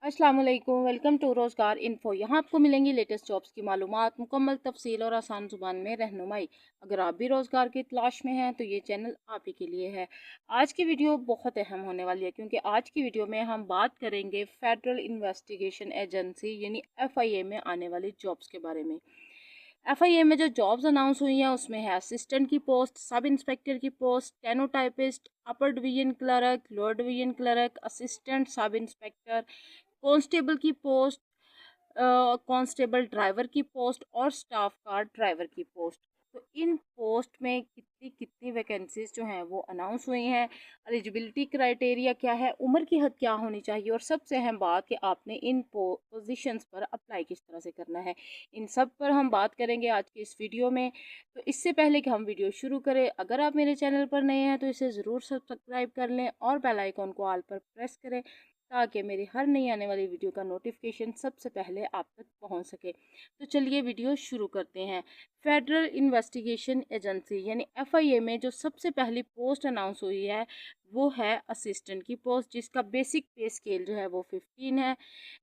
अस्सलाम वालेकुम, welcome to रोज़गार इन्फो। यहाँ आपको मिलेंगी लेटेस्ट जॉब्स की मालूमात, मुकम्मल तफसील और आसान ज़ुबान में रहनुमाई। अगर आप भी रोज़गार की तलाश में हैं तो ये चैनल आप ही के लिए है। आज की वीडियो बहुत अहम होने वाली है क्योंकि आज की वीडियो में हम बात करेंगे फेडरल इन्वेस्टिगेशन एजेंसी यानी FIA में आने वाली जॉब्स के बारे में। FIA में जो जॉब्स अनाउंस हुई हैं उसमें है असिस्टेंट की पोस्ट, सब इंस्पेक्टर की post, stenotypist, upper division clerk, lower division clerk, assistant sub inspector, constable की पोस्ट, कांस्टेबल ड्राइवर की पोस्ट और स्टाफ कार ड्राइवर की पोस्ट। तो इन पोस्ट में कितनी कितनी वैकेंसीज जो हैं वो अनाउंस हुई हैं, एलिजिबिलिटी क्राइटेरिया क्या है, उम्र की हद क्या होनी चाहिए और सबसे अहम बात कि आपने इन पोजीशंस पर अप्लाई किस तरह से करना है, इन सब पर हम बात करेंगे आज की इस वीडियो में। तो इससे पहले कि हम वीडियो शुरू करें, अगर आप मेरे चैनल पर नए हैं तो इसे ज़रूर सब्सक्राइब कर लें और बेल आइकॉन को ऑल पर प्रेस करें ताकि मेरी हर नई आने वाली वीडियो का नोटिफिकेशन सबसे पहले आप तक पहुंच सके। तो चलिए वीडियो शुरू करते हैं। फेडरल इन्वेस्टिगेशन एजेंसी यानी FIA में जो सबसे पहली पोस्ट अनाउंस हुई है वो है असिस्टेंट की पोस्ट, जिसका बेसिक पे स्केल जो है वो 15 है।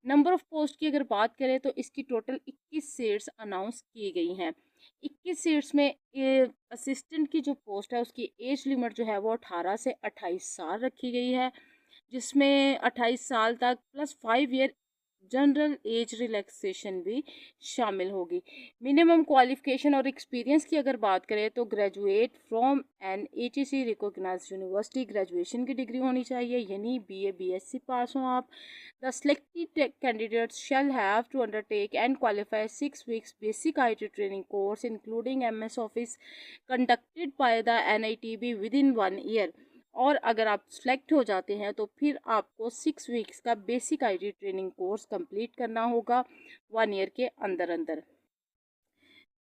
नंबर ऑफ पोस्ट की अगर बात करें तो इसकी टोटल 21 सीट्स अनाउंस की गई हैं। 21 सीट्स में असिस्टेंट की जो पोस्ट है उसकी एज लिमिट जो है वो 18 से 28 साल रखी गई है, जिसमें 28 साल तक plus 5 year general age relaxation भी शामिल होगी। मिनिमम क्वालिफिकेशन और एक्सपीरियंस की अगर बात करें तो graduate from an HEC recognised university graduation की डिग्री होनी चाहिए, यानी BA BSc पास हो आप। The selected candidates shall have to undertake and qualify 6 weeks basic IT training course including MS office conducted by the NITB within 1 year। और अगर आप select हो जाते हैं तो फिर आपको 6 weeks का basic IT training course complete करना होगा 1 year के अंदर अंदर।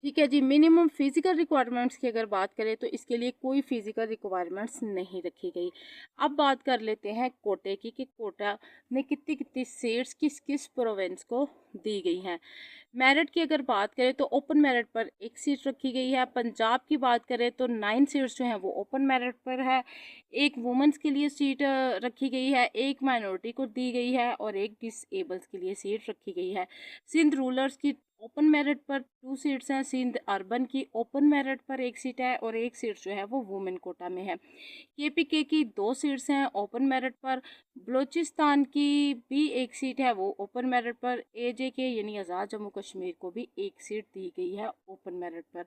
ठीक है जी। मिनिमम फिजिकल रिक्वायरमेंट्स की अगर बात करें तो इसके लिए कोई फिजिकल रिक्वायरमेंट्स नहीं रखी गई। अब बात कर लेते हैं कोटे की कि कोटा में कितनी कितनी सीट्स किस किस प्रोविंस को दी गई हैं। मेरिट की अगर बात करें तो ओपन मेरिट पर 1 सीट रखी गई है। पंजाब की बात करें तो 9 सीट्स जो हैं वो ओपन मेरिट पर है। एक वुमेंस के लिए सीट रखी गई है, एक माइनॉरिटी को दी गई है और एक डिसेबल्स के लिए सीट रखी गई है। सिंध रूलर्स की ओपन मेरिट पर 2 सीट्स हैं। सिंध अर्बन की ओपन मेरिट पर 1 सीट है और 1 सीट जो है वो वुमेन कोटा में है। KPK की 2 सीट्स हैं ओपन मेरिट पर। बलूचिस्तान की भी 1 सीट है वो ओपन मेरिट पर। AJK यानी आज़ाद जम्मू कश्मीर को भी 1 सीट दी गई है ओपन मेरिट पर।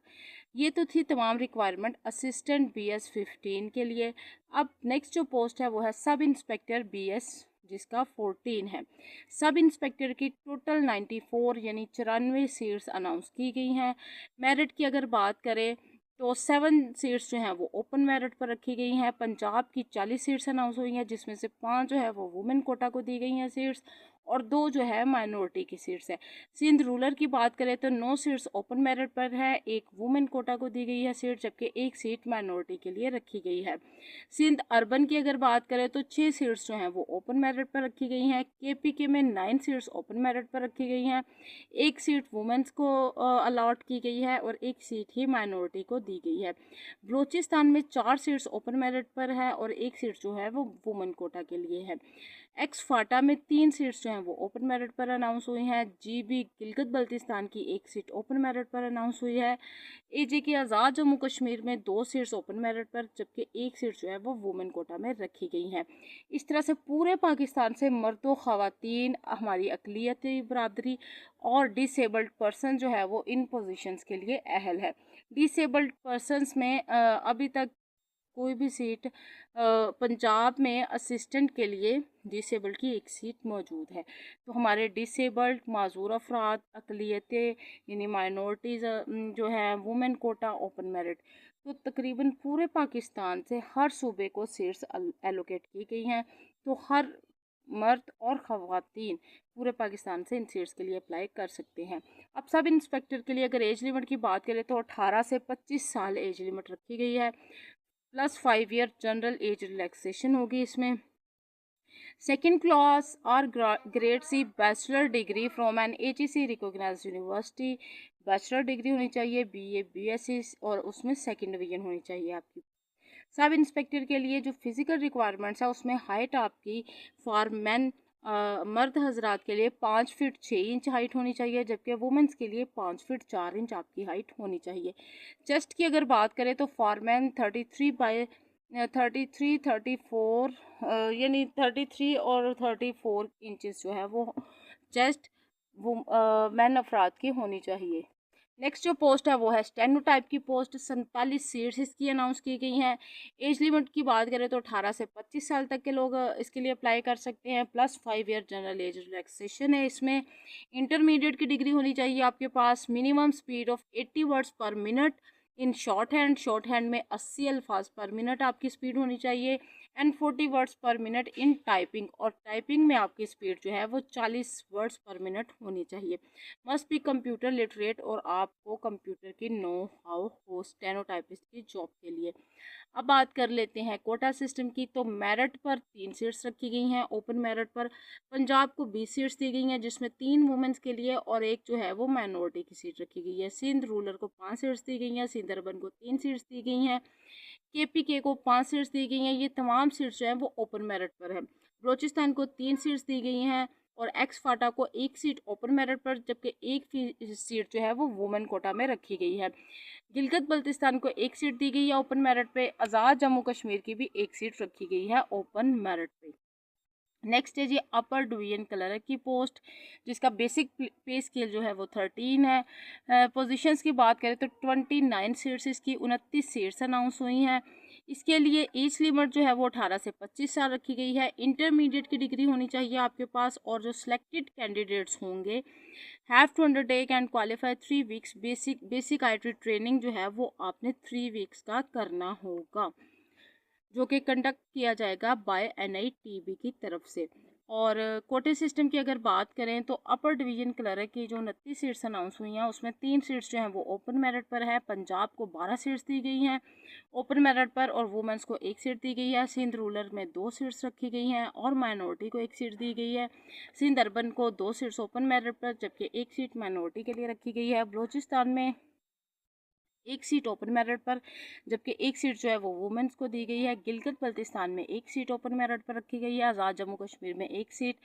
ये तो थी तमाम रिक्वायरमेंट असिस्टेंट BS 15 के लिए। अब नेक्स्ट जो पोस्ट है वो है सब इंस्पेक्टर BS, जिसका 14 है। सब इंस्पेक्टर की टोटल 94 यानी 94 सीट्स अनाउंस की गई हैं। मेरिट की अगर बात करें तो 7 सीट्स जो हैं वो ओपन मेरिट पर रखी गई हैं। पंजाब की 40 सीट्स अनाउंस हुई हैं, जिसमें से 5 जो है वो वुमेन कोटा को दी गई हैं सीट्स और 2 जो है माइनॉरिटी की सीट्स है। सिंध रूरल की बात करें तो 9 सीट्स ओपन मेरिट पर है, एक वुमेन कोटा को दी गई है सीट, जबकि 1 सीट माइनॉरिटी के लिए रखी गई है। सिंध अर्बन की अगर बात करें तो 6 सीट्स जो हैं वो ओपन मेरिट पर रखी गई हैं। KPK में 9 सीट्स ओपन मेरिट पर रखी गई हैं, 1 सीट वुमेंस को अलॉट की गई है और 1 सीट ही माइनॉरिटी को दी गई है। बलूचिस्तान में 4 सीट्स ओपन मेरिट पर है और 1 सीट जो है वो वुमेन कोटा के लिए है। एक्स फाटा में 3 सीट्स जो हैं वो ओपन मेरिट पर अनाउंस हुई हैं। GB गिलगित बल्तिस्तान की 1 सीट ओपन मेरिट पर अनाउंस हुई है। AJK आज़ाद जम्मू कश्मीर में 2 सीट्स ओपन मेरिट पर, जबकि 1 सीट जो है वो वुमेन कोटा में रखी गई हैं। इस तरह से पूरे पाकिस्तान से मर्द व ख़वातीन, हमारी अक़लियती बरादरी और डिसेबल्ड पर्सन जो है वो इन पोजीशंस के लिए अहल है। डिसेबल्ड पर्सनस में अभी तक कोई भी सीट पंजाब में असिस्टेंट के लिए डिसेबल्ड की 1 सीट मौजूद है। तो हमारे डिसेबल्ड, माजूर अफराद, अक़लियतें यानी माइनॉरिटीज़ जो है वुमेन कोटा ओपन मेरिट। तो तकरीबन पूरे पाकिस्तान से हर सूबे को सीट्स एलोकेट की गई हैं। तो हर मर्द और ख़वातीन पूरे पाकिस्तान से इन सीट्स के लिए अप्लाई कर सकते हैं। अब सब इंस्पेक्टर के लिए अगर एज लिमिट की बात करें तो 18 से 25 साल एज लिमिट रखी गई है, plus 5 year general age relaxation होगी इसमें। सेकेंड क्लास और grade C bachelor degree from an HEC recognised university, bachelor degree होनी चाहिए, BA BSc और उसमें सेकेंड डिवीजन होनी चाहिए आपकी। सब इंस्पेक्टर के लिए जो फिज़िकल रिक्वायरमेंट्स है उसमें हाइट आपकी फॉर मैन मर्द हजरात के लिए 5 फीट 6 इंच हाइट होनी चाहिए, जबकि वुमेंस के लिए 5 फीट 4 इंच आपकी हाइट होनी चाहिए। चेस्ट की अगर बात करें तो फॉर मैन 33 यानी 33 और 34 इंचेस जो है वो चेस्ट वो मैन अफराद की होनी चाहिए। नेक्स्ट जो पोस्ट है वो है स्टेनो टाइप की पोस्ट। 47 सीट्स इसकी अनाउंस की गई हैं। एज लिमिट की बात करें तो 18 से 25 साल तक के लोग इसके लिए अप्लाई कर सकते हैं, plus 5 year general age relaxation है इसमें। इंटरमीडिएट की डिग्री होनी चाहिए आपके पास। Minimum speed of 80 words per minute in shorthand में 80 अल्फाज पर मिनट आपकी स्पीड होनी चाहिए, and 40 words per minute in typing, और टाइपिंग में आपकी स्पीड जो है वो 40 वर्ड्स पर मिनट होनी चाहिए। मस्ट बी कंप्यूटर लिटरेट, और आपको कंप्यूटर की नो हाउ हो स्टेनोटाइपिस्ट की जॉब के लिए। अब बात कर लेते हैं कोटा सिस्टम की। तो मेरिट पर 3 सीट्स रखी गई हैं। ओपन मेरिट पर पंजाब को 20 सीट्स दी गई हैं, जिसमें 3 वुमेंस के लिए और एक जो है वो माइनॉरिटी की सीट रखी गई है। सिंध रूरल को 5 सीट्स दी गई हैं। सिंध अर्बन को 3 सीट्स दी गई हैं। KPK को 5 सीट्स दी गई हैं। ये तमाम सीट्स जो हैं वो ओपन मेरिट पर है। बलूचिस्तान को 3 सीट्स दी गई हैं, और एक्स फाटा को 1 सीट ओपन मेरिट पर, जबकि 1 सीट जो है वो वुमेन कोटा में रखी गई है। गिलगित बल्तिस्तान को 1 सीट दी गई है ओपन मेरिट पे। आज़ाद जम्मू कश्मीर की भी 1 सीट रखी गई है ओपन मेरिट पे। नेक्स्ट है जी अपर डिवीजन क्लर्क की पोस्ट, जिसका बेसिक पे स्केल जो है वो 13 है। पोजीशंस की बात करें तो 29 सीट्स इसकी 29 सीट्स अनाउंस हुई हैं। इसके लिए एज लिमिट जो है वो 18 से 25 साल रखी गई है। इंटरमीडिएट की डिग्री होनी चाहिए आपके पास, और जो सिलेक्टेड कैंडिडेट्स होंगे have to undertake and qualify 3 weeks basic IT training जो है वो आपने 3 वीक्स का करना होगा, जो कि कंडक्ट किया जाएगा बाय NITB की तरफ से। और कोटे सिस्टम की अगर बात करें तो अपर डिवीजन क्लर्क की जो 29 सीट्स अनाउंस हुई हैं, उसमें 3 सीट्स जो हैं वो ओपन मेरिट पर है। पंजाब को 12 सीट्स दी गई हैं ओपन मेरिट पर, और वुमेंस को 1 सीट दी गई है। सिंध रूरल में 2 सीट्स रखी गई हैं, और माइनॉरिटी को 1 सीट दी गई है। सिंध अर्बन को 2 सीट्स ओपन मेरिट पर, जबकि 1 सीट माइनॉरिटी के लिए रखी गई है। बलूचिस्तान में 1 सीट ओपन मेरिट पर, जबकि 1 सीट जो है वो वुमेंस को दी गई है। गिलगित बल्तिस्तान में 1 सीट ओपन मेरिट पर रखी गई है। आज़ाद जम्मू कश्मीर में 1 सीट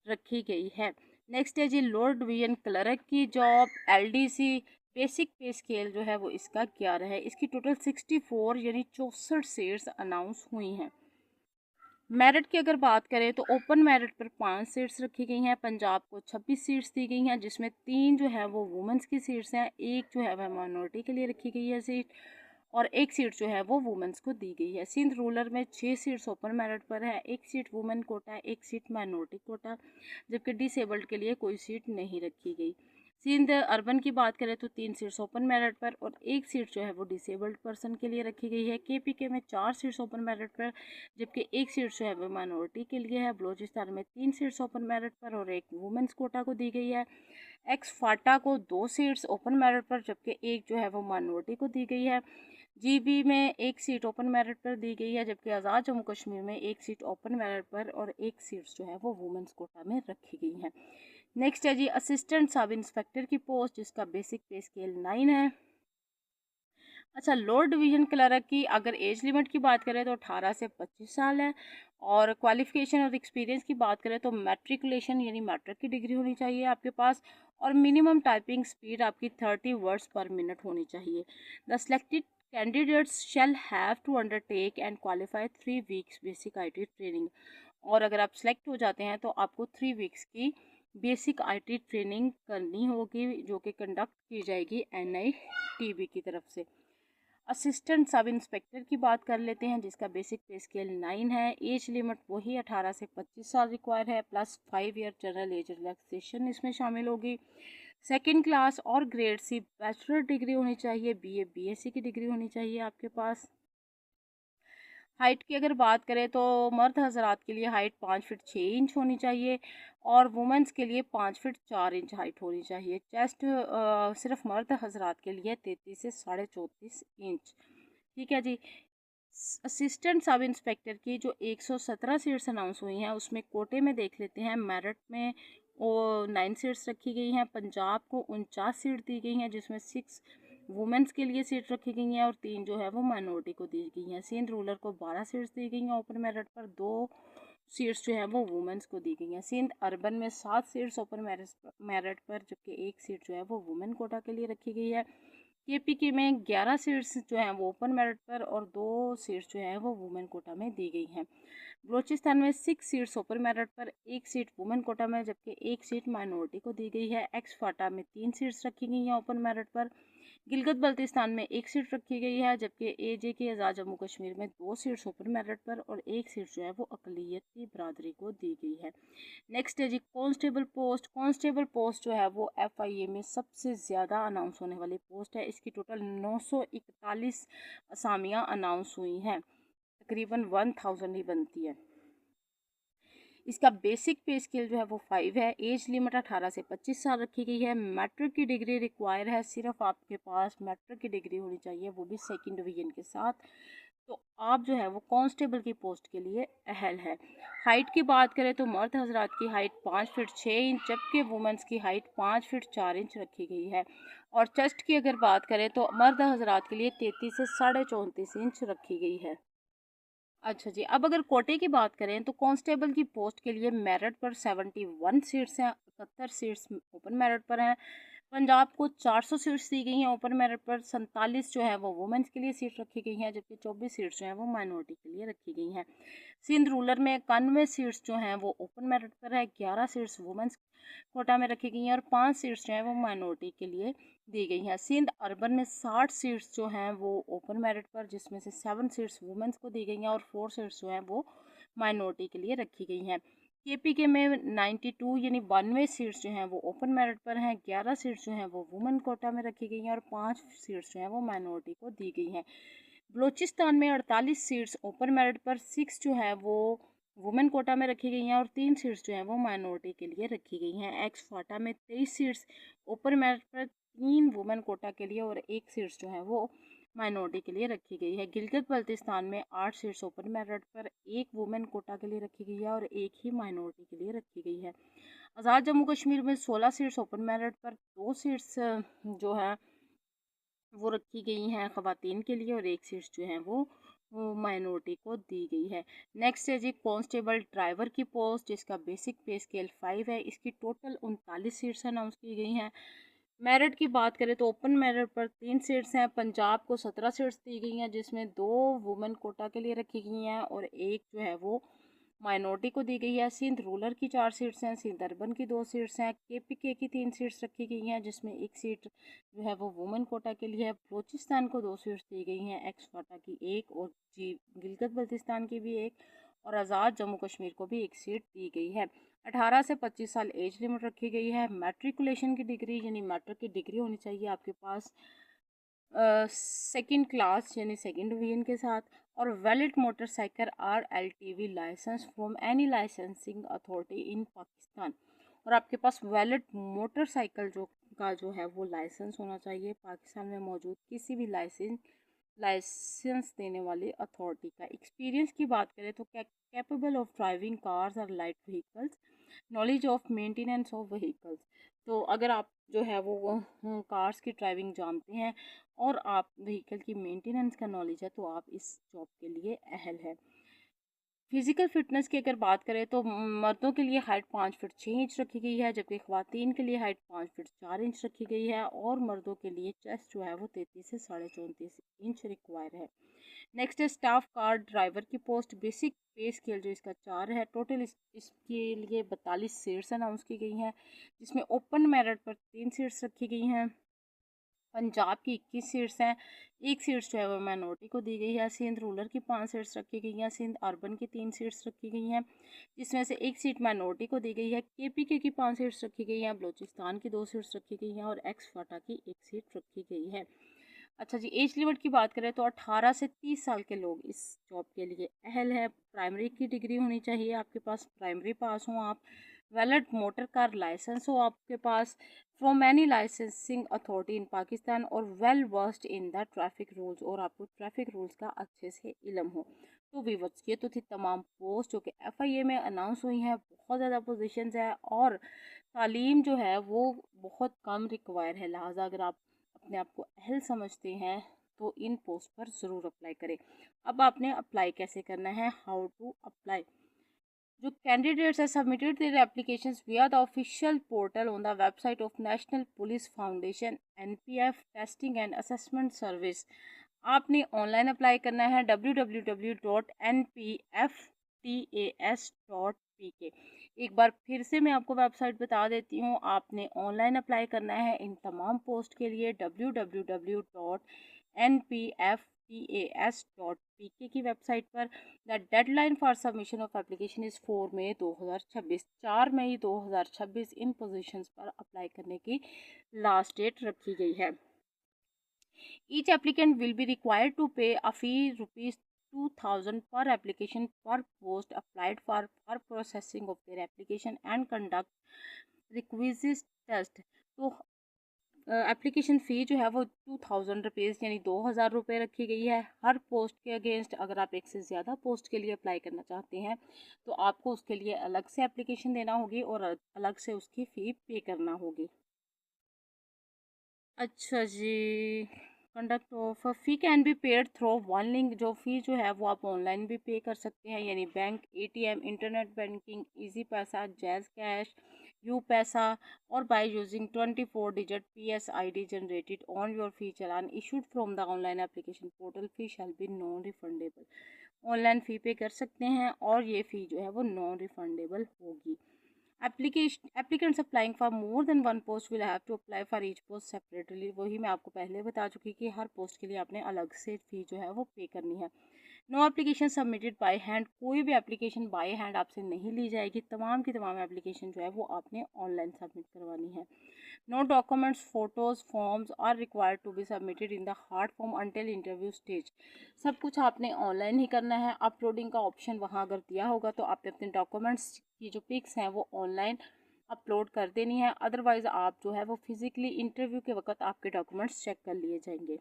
रखी गई है। नेक्स्ट है जी लोअर डिवीजन क्लर्क की जॉब। LDC बेसिक पे स्केल जो है वो इसका 11 है। इसकी टोटल 64 यानी 64 सीट्स अनाउंस हुई हैं। मेरिट की अगर बात करें तो ओपन मेरिट पर 5 सीट्स रखी गई हैं। पंजाब को 26 सीट्स दी गई हैं, जिसमें 3 जो है वो वुमेंस की सीट्स हैं, एक जो है वह माइनॉरिटी के लिए रखी गई है सीट, और 1 सीट जो है वो वुमेंस को दी गई है। सिंध रूरल में 6 सीट्स ओपन मेरिट पर है, 1 seat women quota, 1 seat minority quota, जबकि डिसेबल्ड के लिए कोई सीट नहीं रखी गई। सिंध अर्बन की बात करें तो 3 सीट्स ओपन मेरिट पर, और 1 सीट जो है वो डिसेबल्ड पर्सन के लिए रखी गई है। KPK में 4 सीट्स ओपन मेरिट पर, जबकि 1 सीट जो है वो माइनॉरिटी के लिए है। बलूचिस्तान में 3 सीट्स ओपन मेरिट पर, और 1 वुमेंस कोटा को दी गई है। एक्स फाटा को 2 सीट्स ओपन मेरिट पर, जबकि 1 जो है वो माइनॉरिटी को दी गई है। GB में 1 सीट ओपन मेरिट पर दी गई है, जबकि आज़ाद जम्मू कश्मीर में 1 सीट ओपन मेरिट पर, और 1 सीट्स जो है वो वुमेंस कोटा में रखी गई हैं। नेक्स्ट है जी असिस्टेंट सब इंस्पेक्टर की पोस्ट, जिसका बेसिक पे स्केल 9 है। अच्छा, लोअर डिवीजन क्लर्क की अगर एज लिमिट की बात करें तो 18 से 25 साल है, और क्वालिफिकेशन और एक्सपीरियंस की बात करें तो मैट्रिकुलेशन यानी मैट्रिक की डिग्री होनी चाहिए आपके पास, और मिनिमम टाइपिंग स्पीड आपकी 30 वर्ड्स पर मिनट होनी चाहिए। The selected candidates shall have to undertake and qualify 3 weeks basic IT training, और अगर आप सेलेक्ट हो जाते हैं तो आपको 3 वीक्स की बेसिक IT ट्रेनिंग करनी होगी, जो कि कंडक्ट की जाएगी NITB की तरफ से। असिस्टेंट सब इंस्पेक्टर की बात कर लेते हैं, जिसका बेसिक पे स्केल 9 है। एज लिमिट वही 18 से 25 साल रिक्वायर है, plus 5 year general age relaxation इसमें शामिल होगी। सेकंड क्लास और ग्रेड C बैचलर डिग्री होनी चाहिए। BA BSc की डिग्री होनी चाहिए आपके पास। हाइट की अगर बात करें तो मर्द हजरात के लिए हाइट 5 फीट 6 इंच होनी चाहिए, और वुमेंस के लिए 5 फीट 4 इंच हाइट होनी चाहिए। चेस्ट सिर्फ मर्द हजरात के लिए 33 से 34.5 इंच। ठीक है जी। असिस्टेंट सब इंस्पेक्टर की जो 117 सीट्स अनाउंस हुई हैं, उसमें कोटे में देख लेते हैं। मेरिट में वो 9 सीट्स रखी गई हैं। पंजाब को 49 सीट दी गई हैं, जिसमें 6 वुमेंस के लिए सीट रखी गई हैं, और 3 जो है वो माइनॉरिटी को दी गई हैं। सिंध रूरल को 12 सीट्स दी गई हैं ओपन मेरिट पर, 2 सीट्स जो हैं वो वुमेंस को दी गई हैं। सिंध अर्बन में 7 सीट्स ओपन मेरिट पर, जबकि 1 सीट जो है वो वुमेन कोटा के लिए रखी गई है। केपीके में 11 सीट्स जो हैं वो ओपन मेरिट पर और 2 सीट्स जो हैं वो वुमेन कोटा में दी गई हैं। बलूचिस्तान में 6 सीट्स ओपन मेरिट पर, 1 सीट वुमेन कोटा में, जबकि 1 सीट माइनॉरिटी को दी गई है। एक्स फाटा में 3 सीट्स रखी गई हैं ओपन मेरिट पर। गिलगित बल्तिस्तान में 1 सीट रखी गई है, जबकि एजे के आज़ाद जम्मू कश्मीर में 2 सीट्स ओपन मेरिट पर और 1 सीट जो है वो अक़लियती बरादरी को दी गई है। नेक्स्ट है जी कांस्टेबल पोस्ट। कांस्टेबल पोस्ट जो है वो FIA में सबसे ज़्यादा अनाउंस होने वाली पोस्ट है। इसकी टोटल 941 असामियाँ अनाउंस हुई हैं, तकरीबन 1000 ही बनती है। इसका बेसिक पे स्केल जो है वो 5 है। एज लिमिट 18 से 25 साल रखी गई है। मैट्रिक की डिग्री रिक्वायर है, सिर्फ आपके पास मैट्रिक की डिग्री होनी चाहिए, वो भी 2nd डिवीजन के साथ। तो आप जो है वो कांस्टेबल की पोस्ट के लिए अहल है। हाइट की बात करें तो मर्द हजरात की हाइट 5 फीट 6 इंच, जबकि वुमेंस की हाइट 5 फीट 4 इंच रखी गई है। और चेस्ट की अगर बात करें तो मर्द हजरात के लिए 33 से 34.5 इंच रखी गई है। अच्छा जी, अब अगर कोटे की बात करें तो कांस्टेबल की पोस्ट के लिए मेरिट पर 71 सीट्स हैं, 71 सीट्स ओपन मेरिट पर हैं। पंजाब को 400 सीट्स दी गई हैं ओपन मेरिट पर। 47 जो है वो वुमेंस के लिए सीट रखी गई हैं, जबकि 24 सीट्स जो हैं वो माइनॉरिटी के लिए रखी गई हैं। सिंध रूरल में 91 सीट्स जो हैं वो ओपन मेरिट पर है, 11 सीट्स वुमेंस कोटा में रखी गई हैं और 5 सीट्स जो हैं वो माइनॉरिटी के लिए दी गई हैं। सिंध अर्बन में 60 सीट्स जो हैं वो ओपन मेरिट पर, जिसमें से 7 सीट्स वुमेंस को दी गई हैं और 4 सीट्स जो हैं वो माइनॉरिटी के लिए रखी गई हैं। केपीके में 92 यानी 92 सीट्स जो हैं वो ओपन मेरिट पर हैं, 11 सीट्स जो हैं वो वुमेन कोटा में रखी गई हैं और 5 सीट्स जो हैं वो माइनॉरिटी को दी गई हैं। बलूचिस्तान में 48 सीट्स ओपन मेरिट पर, 6 जो है वो वुमेन कोटा में रखी गई हैं और 3 सीट्स जो हैं वो माइनॉरिटी के लिए रखी गई हैं। एक्स फाटा में 23 सीट्स ओपन मेरिट पर, 3 वुमेन कोटा के लिए और 1 सीट्स जो है वो माइनॉरिटी के लिए रखी गई है। गिलगित बल्तिस्तान में 8 सीट्स ओपन मेरिट पर, 1 वुमेन कोटा के लिए रखी गई है और 1 ही माइनॉरिटी के लिए रखी गई है। आज़ाद जम्मू कश्मीर में 16 सीट्स ओपन मेरिट पर, 2 सीट्स जो है वो रखी गई हैं ख़वातीन के लिए और 1 सीट्स जो हैं वो माइनॉरिटी को दी गई है। नेक्स्ट है जी कांस्टेबल ड्राइवर की पोस्ट, जिसका बेसिक पे स्केल 5 है। इसकी टोटल 39 सीट्स अनाउंस की गई हैं। मेरिट की बात करें तो ओपन मेरिट पर 3 सीट्स हैं। पंजाब को 17 सीट्स दी गई हैं, जिसमें 2 वुमेन कोटा के लिए रखी गई हैं और 1 जो है वो माइनॉरिटी को दी गई है। सिंध रूरल की 4 सीट्स हैं, सिंध अर्बन की 2 सीट्स हैं, केपीके की 3 सीट्स रखी गई हैं, जिसमें 1 सीट जो है वो वुमेन कोटा के लिए है। बलूचिस्तान को 2 सीट्स दी गई हैं, एक्स फाटा की 1 और जी गिलगित बल्तिस्तान की भी 1 और आज़ाद जम्मू कश्मीर को भी 1 सीट दी गई है। 18 से 25 साल एज लिमिट रखी गई है। मैट्रिकुलेशन की डिग्री यानी मैट्रिक की डिग्री होनी चाहिए आपके पास 2nd क्लास यानी 2nd डिवीजन के साथ और valid motorcycle RLTV licence from any licensing authority in Pakistan. और आपके पास वैलिड मोटरसाइकिल जो है वो लाइसेंस होना चाहिए पाकिस्तान में मौजूद किसी भी लाइसेंस देने वाली अथॉरिटी का। एक्सपीरियंस की बात करें तो कैपेबल ऑफ ड्राइविंग कार्स और light vehicles, knowledge of maintenance of vehicles. तो अगर आप जो है वो कार्स की ड्राइविंग जानते हैं और आप व्हीकल की मेंटेनेंस का नॉलेज है तो आप इस जॉब के लिए अहल है। फिजिकल फिटनेस की अगर बात करें तो मर्दों के लिए हाइट 5 फीट 6 इंच रखी गई है, जबकि ख़वातीन के लिए हाइट 5 फीट 4 इंच रखी गई है और मर्दों के लिए चेस्ट जो है वो 33 से 34.5 इंच रिक्वायर है। नेक्स्ट है स्टाफ कार ड्राइवर की पोस्ट। बेसिक पे स्केल जो इसका 4 है। टोटल इसके लिए 42 सीट्स अनाउंस की गई हैं, जिसमें ओपन मेरिट पर 3 सीट्स रखी गई हैं। पंजाब की 21 सीट्स हैं, 1 सीट्स जो है वो माइनॉरिटी को दी गई है। सिंध रूरल की 5 सीट्स रखी गई हैं, सिंध अर्बन की 3 सीट्स रखी गई हैं, जिसमें से 1 सीट माइनॉरिटी को दी गई है। केपीके की 5 सीट्स रखी गई हैं, बलूचिस्तान की 2 सीट्स रखी गई हैं और एक्स फाटा की 1 सीट रखी गई है। अच्छा जी, एज लिमिट की बात करें तो 18 से 30 साल के लोग इस जॉब के लिए अहल है। प्राइमरी की डिग्री होनी चाहिए आपके पास, प्राइमरी पास हो आप, वैलिड मोटर कार लाइसेंस हो आपके पास from any licensing authority in Pakistan और well versed in the traffic rules और आपको ट्रैफिक रूल्स का अच्छे से इल्म हो। तो वीवर्स ये तो थी तमाम पोस्ट जो कि FIA में अनाउंस हुई हैं। बहुत ज़्यादा पोजीशंस है और तालीम जो है वो बहुत कम रिक्वायर है, लिहाजा अगर आप अपने आप को अहल समझते हैं तो इन पोस्ट पर ज़रूर अप्लाई करें। अब आपने अप्लाई कैसे करना है, हाउ टू अप्लाई। जो कैंडिडेट्स है सबमिटेड देयर एप्लीकेशंस विया the official portal on the website of national police foundation NPF testing and assessment service. आपने ऑनलाइन अप्लाई करना है www.npftas.pk। एक बार फिर से मैं आपको वेबसाइट बता देती हूँ, आपने ऑनलाइन अप्लाई करना है इन तमाम पोस्ट के लिए www.npftas.pk की वेबसाइट पर। The deadline for submission of application is 4 मई 2026। 4 मई 2026 इन पोजीशंस पर अप्लाई करने की लास्ट डेट रखी गई है। Each applicant will be required to pay a fee rupees 2000 per application per post applied for processing of their application and conduct requisite test। तो application fee जो है वो 2000 रुपीज़ यानी 2000 रुपये रखी गई है हर पोस्ट के अगेंस्ट। अगर आप एक से ज़्यादा पोस्ट के लिए अप्लाई करना चाहते हैं तो आपको उसके लिए अलग से एप्लीकेशन देना होगी और अलग से उसकी फ़ी पे करना होगी। अच्छा जी। Conduct of fee can be paid through one link. जो फ़ी जो है वो आप ऑनलाइन भी पे कर सकते हैं, यानी bank, ATM, internet banking, Easypaisa, JazzCash, UPaisa, और by using 24 digit PSID generated on your fee challan issued from the online application portal. Fee shall be non refundable. Online fee pay कर सकते हैं और ये फ़ी जो है वो नॉन रिफंडेबल होगी। Applicants applying for more than one post will have to apply for each post separately। वही मैं आपको पहले बता चुकी कि हर पोस्ट के लिए आपने अलग से फ़ी जो है वो पे करनी है। No application submitted by hand. कोई भी एप्लीकेशन बाय हैंड आपसे नहीं ली जाएगी। तमाम की तमाम एप्लीकेशन जो है वो आपने ऑनलाइन सबमिट करवानी है। No documents, photos, forms are required to be submitted in the hard form until interview stage. सब कुछ आपने ऑनलाइन ही करना है। अपलोडिंग का ऑप्शन वहाँ अगर दिया होगा तो आपने अपने डॉक्यूमेंट्स की जो पिक्स हैं वो ऑनलाइन अपलोड कर देनी है। अदरवाइज़ आप जो है वो फिज़िकली इंटरव्यू के वक्त आपके डॉक्यूमेंट्स चेक कर लिए जाएंगे।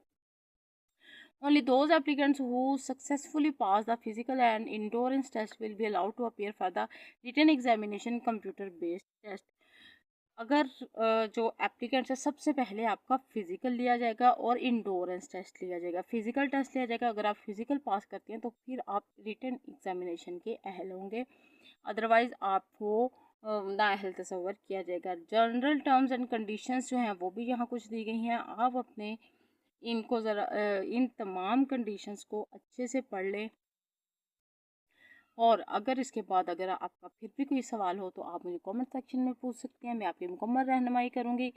Only those applicants who successfully pass the physical and endurance test will be allowed to appear for the written examination computer based test। अगर जो एप्लीकेंट्स है सबसे पहले आपका फिजिकल लिया जाएगा और इंडोरेंस टेस्ट लिया जाएगा। फिजिकल टेस्ट लिया जाएगा, अगर आप फिजिकल पास करते हैं तो फिर आप रिटन एग्जामिनेशन के अहल होंगे, अदरवाइज़ आपको नाअहल तस्वर किया जाएगा। जनरल टर्म्स एंड कंडीशंस जो हैं वो भी यहाँ कुछ दी गई हैं। आप अपने इनको ज़रा इन तमाम कंडीशंस को अच्छे से पढ़ लें और अगर इसके बाद अगर आपका फिर भी कोई सवाल हो तो आप मुझे कमेंट सेक्शन में पूछ सकते हैं, मैं आपकी मुकम्मल रहनुमाई करूँगी।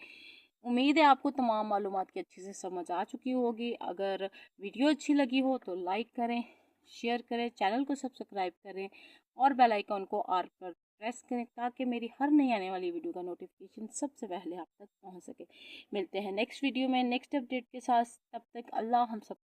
उम्मीद है आपको तमाम मालूमात की अच्छे से समझ आ चुकी होगी। अगर वीडियो अच्छी लगी हो तो लाइक करें, शेयर करें, चैनल को सब्सक्राइब करें और बेल आइकन को ऑल पर प्रेस करें ताकि मेरी हर नई आने वाली वीडियो का नोटिफिकेशन सबसे पहले आप तक पहुंच सके। मिलते हैं नेक्स्ट वीडियो में नेक्स्ट अपडेट के साथ। तब तक अल्लाह हम सब